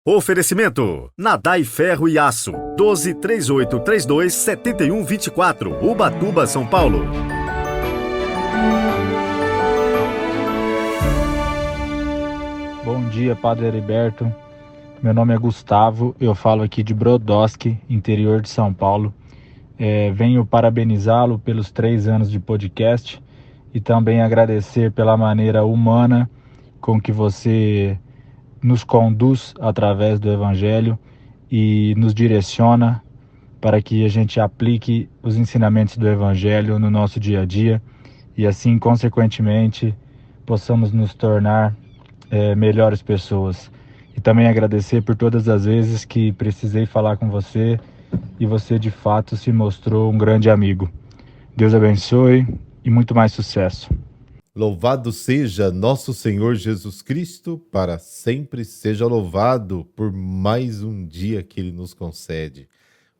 Oferecimento: Nadai Ferro e Aço, 1238327124, Ubatuba, São Paulo. Bom dia, Padre Heriberto. Meu nome é Gustavo, eu falo aqui de Brodowski, interior de São Paulo. Venho parabenizá-lo pelos 3 anos de podcast e também agradecer pela maneira humana com que você nos conduz através do Evangelho e nos direciona para que a gente aplique os ensinamentos do Evangelho no nosso dia a dia e assim, consequentemente, possamos nos tornar melhores pessoas. E também agradecer por todas as vezes que precisei falar com você e você de fato se mostrou um grande amigo. Deus abençoe e muito mais sucesso. Louvado seja nosso Senhor Jesus Cristo, para sempre seja louvado por mais um dia que Ele nos concede.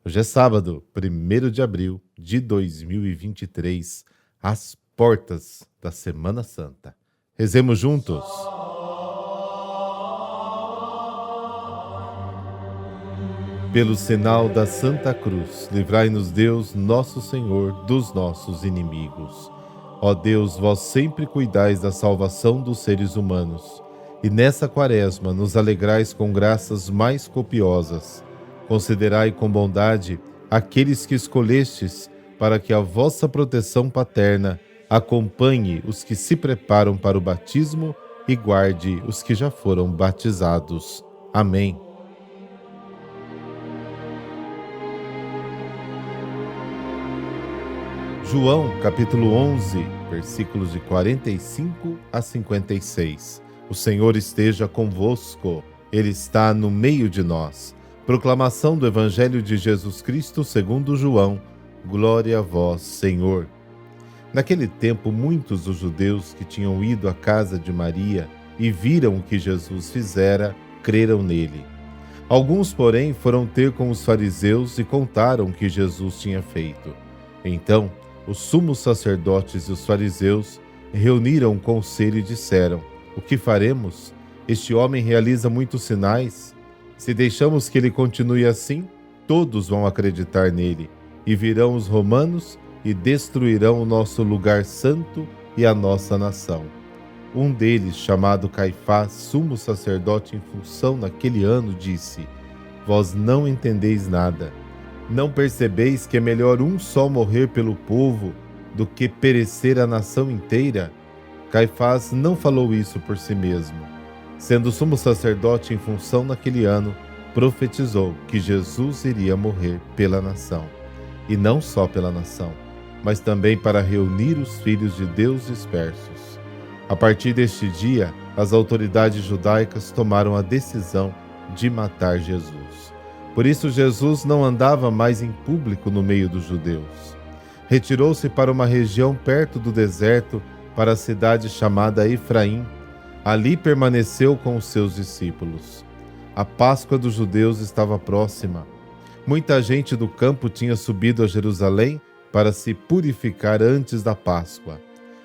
Hoje é sábado, 1º de abril de 2023, às portas da Semana Santa. Rezemos juntos. Pelo sinal da Santa Cruz, livrai-nos Deus, nosso Senhor, dos nossos inimigos. Ó Deus, vós sempre cuidais da salvação dos seres humanos, e nessa quaresma nos alegrais com graças mais copiosas. Considerai com bondade aqueles que escolhestes, para que a vossa proteção paterna acompanhe os que se preparam para o batismo e guarde os que já foram batizados. Amém. João, capítulo 11, versículos de 45 a 56. O Senhor esteja convosco, Ele está no meio de nós. Proclamação do Evangelho de Jesus Cristo segundo João. Glória a vós, Senhor. Naquele tempo, muitos dos judeus que tinham ido à casa de Maria e viram o que Jesus fizera, creram nele. Alguns, porém, foram ter com os fariseus e contaram o que Jesus tinha feito. Então, os sumos sacerdotes e os fariseus reuniram o conselho e disseram: o que faremos? Este homem realiza muitos sinais. Se deixamos que ele continue assim, todos vão acreditar nele, e virão os romanos e destruirão o nosso lugar santo e a nossa nação. Um deles, chamado Caifás, sumo sacerdote em função naquele ano, disse: vós não entendeis nada. Não percebeis que é melhor um só morrer pelo povo do que perecer a nação inteira? Caifás não falou isso por si mesmo. Sendo sumo sacerdote em função naquele ano, profetizou que Jesus iria morrer pela nação. E não só pela nação, mas também para reunir os filhos de Deus dispersos. A partir deste dia, as autoridades judaicas tomaram a decisão de matar Jesus. Por isso Jesus não andava mais em público no meio dos judeus. Retirou-se para uma região perto do deserto, para a cidade chamada Efraim. Ali permaneceu com os seus discípulos. A Páscoa dos judeus estava próxima. Muita gente do campo tinha subido a Jerusalém para se purificar antes da Páscoa.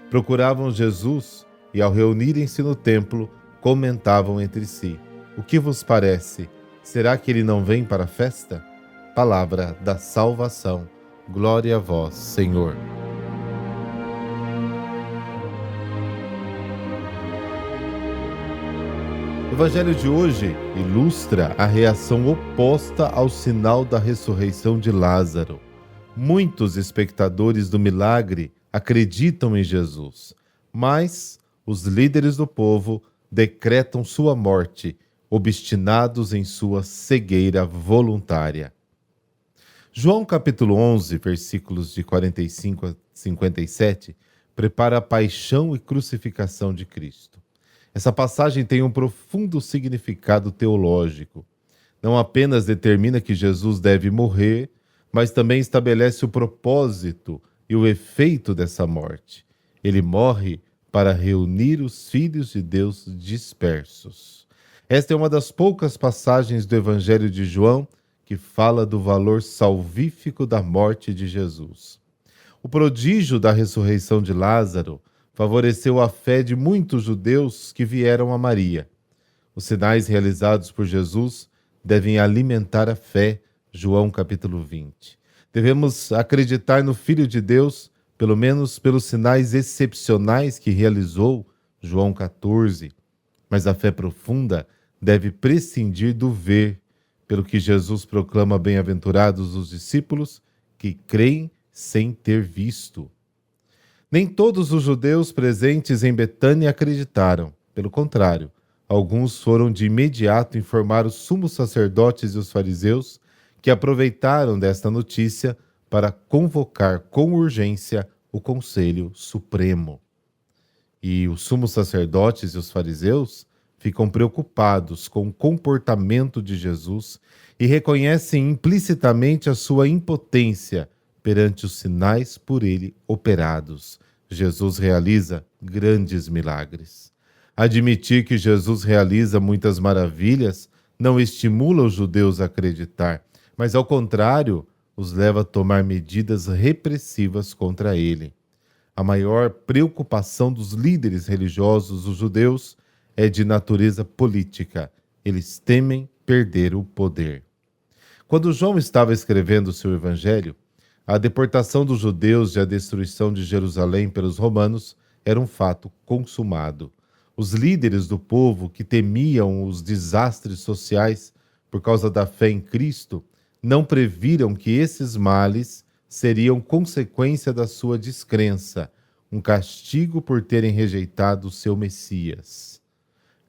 Procuravam Jesus e, ao reunirem-se no templo, comentavam entre si: o que vos parece? Será que ele não vem para a festa? Palavra da salvação. Glória a vós, Senhor. O Evangelho de hoje ilustra a reação oposta ao sinal da ressurreição de Lázaro. Muitos espectadores do milagre acreditam em Jesus, mas os líderes do povo decretam sua morte, obstinados em sua cegueira voluntária. João capítulo 11, versículos de 45 a 57, prepara a paixão e crucificação de Cristo. Essa passagem tem um profundo significado teológico. Não apenas determina que Jesus deve morrer, mas também estabelece o propósito e o efeito dessa morte. Ele morre para reunir os filhos de Deus dispersos. Esta é uma das poucas passagens do Evangelho de João que fala do valor salvífico da morte de Jesus. O prodígio da ressurreição de Lázaro favoreceu a fé de muitos judeus que vieram a Maria. Os sinais realizados por Jesus devem alimentar a fé, João capítulo 20. Devemos acreditar no Filho de Deus, pelo menos pelos sinais excepcionais que realizou, João 14. Mas a fé profunda deve prescindir do ver, pelo que Jesus proclama bem-aventurados os discípulos que creem sem ter visto. Nem todos os judeus presentes em Betânia acreditaram. Pelo contrário, alguns foram de imediato informar os sumos sacerdotes e os fariseus, que aproveitaram desta notícia para convocar com urgência o Conselho Supremo. E os sumos sacerdotes e os fariseus ficam preocupados com o comportamento de Jesus e reconhecem implicitamente a sua impotência perante os sinais por ele operados. Jesus realiza grandes milagres. Admitir que Jesus realiza muitas maravilhas não estimula os judeus a acreditar, mas ao contrário, os leva a tomar medidas repressivas contra ele. A maior preocupação dos líderes religiosos, os judeus, é de natureza política. Eles temem perder o poder. Quando João estava escrevendo seu evangelho, a deportação dos judeus e a destruição de Jerusalém pelos romanos era um fato consumado. Os líderes do povo, que temiam os desastres sociais por causa da fé em Cristo, não previram que esses males seriam consequência da sua descrença, um castigo por terem rejeitado o seu Messias.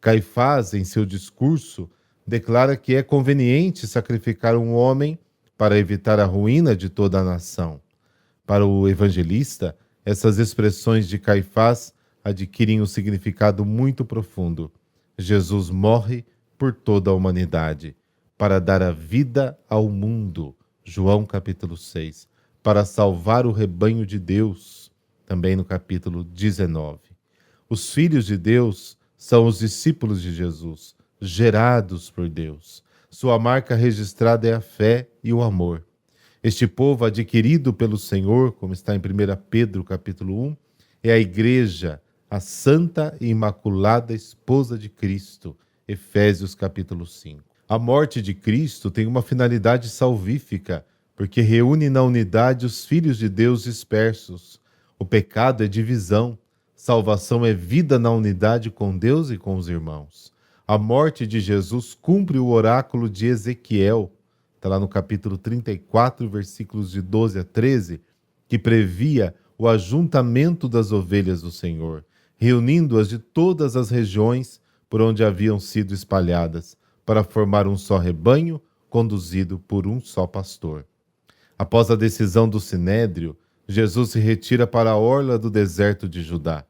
Caifás, em seu discurso, declara que é conveniente sacrificar um homem para evitar a ruína de toda a nação. Para o evangelista, essas expressões de Caifás adquirem um significado muito profundo. Jesus morre por toda a humanidade, para dar a vida ao mundo, João capítulo 6, para salvar o rebanho de Deus, também no capítulo 19. Os filhos de Deus são os discípulos de Jesus, gerados por Deus. Sua marca registrada é a fé e o amor. Este povo adquirido pelo Senhor, como está em 1 Pedro capítulo 1, é a igreja, a santa e imaculada esposa de Cristo, Efésios capítulo 5. A morte de Cristo tem uma finalidade salvífica, porque reúne na unidade os filhos de Deus dispersos. O pecado é divisão, salvação é vida na unidade com Deus e com os irmãos. A morte de Jesus cumpre o oráculo de Ezequiel, está lá no capítulo 34, versículos de 12 a 13, que previa o ajuntamento das ovelhas do Senhor, reunindo-as de todas as regiões por onde haviam sido espalhadas, para formar um só rebanho, conduzido por um só pastor. Após a decisão do Sinédrio, Jesus se retira para a orla do deserto de Judá.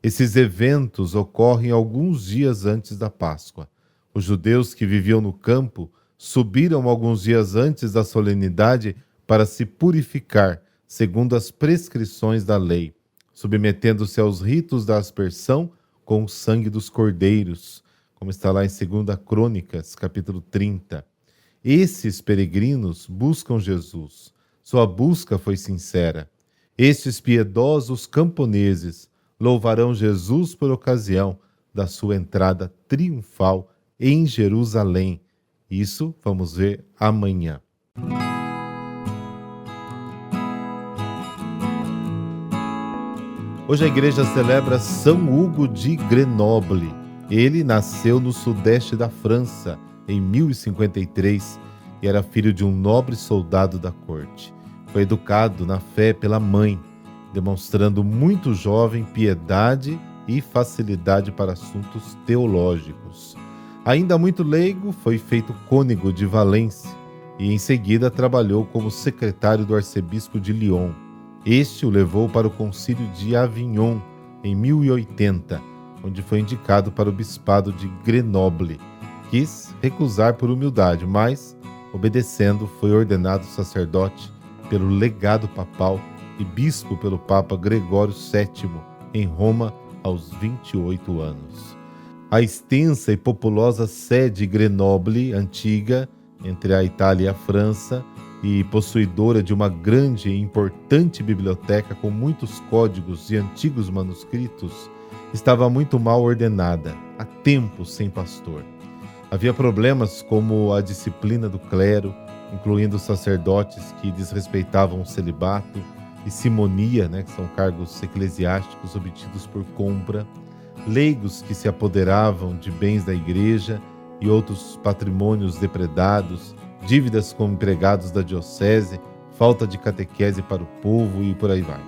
Esses eventos ocorrem alguns dias antes da Páscoa. Os judeus que viviam no campo subiram alguns dias antes da solenidade para se purificar, segundo as prescrições da lei, submetendo-se aos ritos da aspersão com o sangue dos cordeiros, como está lá em 2 Crônicas, capítulo 30. Esses peregrinos buscam Jesus. Sua busca foi sincera. Estes piedosos camponeses louvarão Jesus por ocasião da sua entrada triunfal em Jerusalém. Isso vamos ver amanhã. Hoje a igreja celebra São Hugo de Grenoble. Ele nasceu no sudeste da França, em 1053, e era filho de um nobre soldado da corte. Foi educado na fé pela mãe, demonstrando muito jovem piedade e facilidade para assuntos teológicos. Ainda muito leigo, foi feito cônego de Valência e em seguida trabalhou como secretário do arcebispo de Lyon. Este o levou para o concílio de Avignon em 1080, onde foi indicado para o bispado de Grenoble. Quis recusar por humildade, mas, obedecendo, foi ordenado sacerdote pelo legado papal e bispo pelo Papa Gregório VII, em Roma, aos 28 anos. A extensa e populosa sede Grenoble, antiga, entre a Itália e a França, e possuidora de uma grande e importante biblioteca com muitos códigos e antigos manuscritos, estava muito mal ordenada, há tempos sem pastor. Havia problemas como a disciplina do clero, incluindo sacerdotes que desrespeitavam o celibato, e simonia, que são cargos eclesiásticos obtidos por compra, leigos que se apoderavam de bens da igreja e outros patrimônios depredados, dívidas com empregados da diocese, falta de catequese para o povo e por aí vai.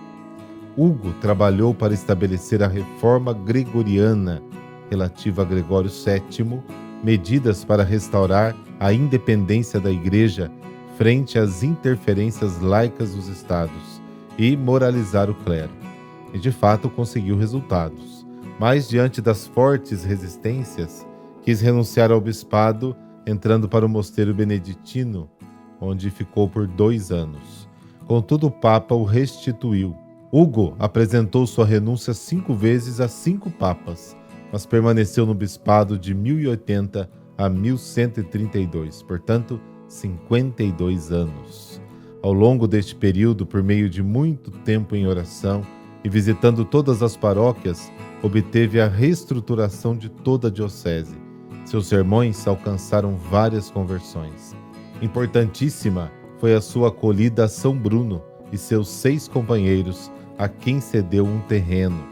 Hugo trabalhou para estabelecer a reforma gregoriana relativa a Gregório VII, medidas para restaurar a independência da igreja frente às interferências laicas dos estados e moralizar o clero. E de fato conseguiu resultados, mas diante das fortes resistências, quis renunciar ao bispado, entrando para o mosteiro beneditino, onde ficou por 2 anos. Contudo, o Papa o restituiu. Hugo apresentou sua renúncia 5 vezes a 5 papas, mas permaneceu no bispado de 1080 a 1132, portanto, 52 anos. Ao longo deste período, por meio de muito tempo em oração e visitando todas as paróquias, obteve a reestruturação de toda a diocese. Seus sermões alcançaram várias conversões. Importantíssima foi a sua acolhida a São Bruno e seus 6 companheiros, a quem cedeu um terreno,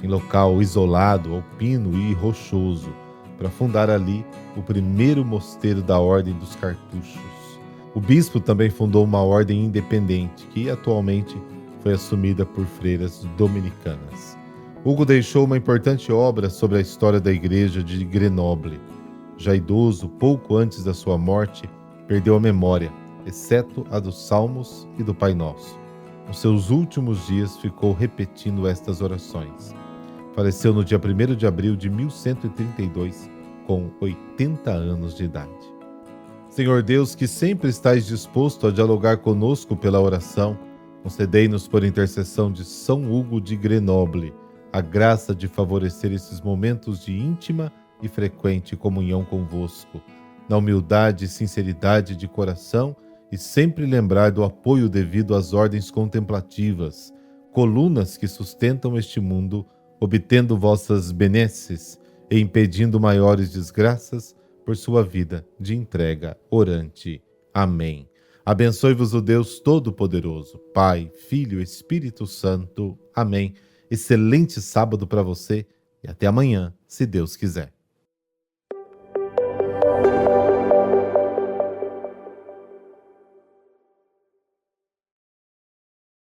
em local isolado, alpino e rochoso, para fundar ali o primeiro mosteiro da Ordem dos Cartuchos. O bispo também fundou uma ordem independente, que atualmente foi assumida por freiras dominicanas. Hugo deixou uma importante obra sobre a história da igreja de Grenoble. Já idoso, pouco antes da sua morte, perdeu a memória, exceto a dos Salmos e do Pai Nosso. Nos seus últimos dias ficou repetindo estas orações. Faleceu no dia 1º de abril de 1132, com 80 anos de idade. Senhor Deus, que sempre estais disposto a dialogar conosco pela oração, concedei-nos por intercessão de São Hugo de Grenoble a graça de favorecer esses momentos de íntima e frequente comunhão convosco, na humildade e sinceridade de coração, e sempre lembrar do apoio devido às ordens contemplativas, colunas que sustentam este mundo, obtendo vossas benesses e impedindo maiores desgraças por sua vida de entrega orante. Amém. Abençoe-vos o Deus Todo-Poderoso, Pai, Filho e Espírito Santo. Amém. Excelente sábado para você e até amanhã, se Deus quiser.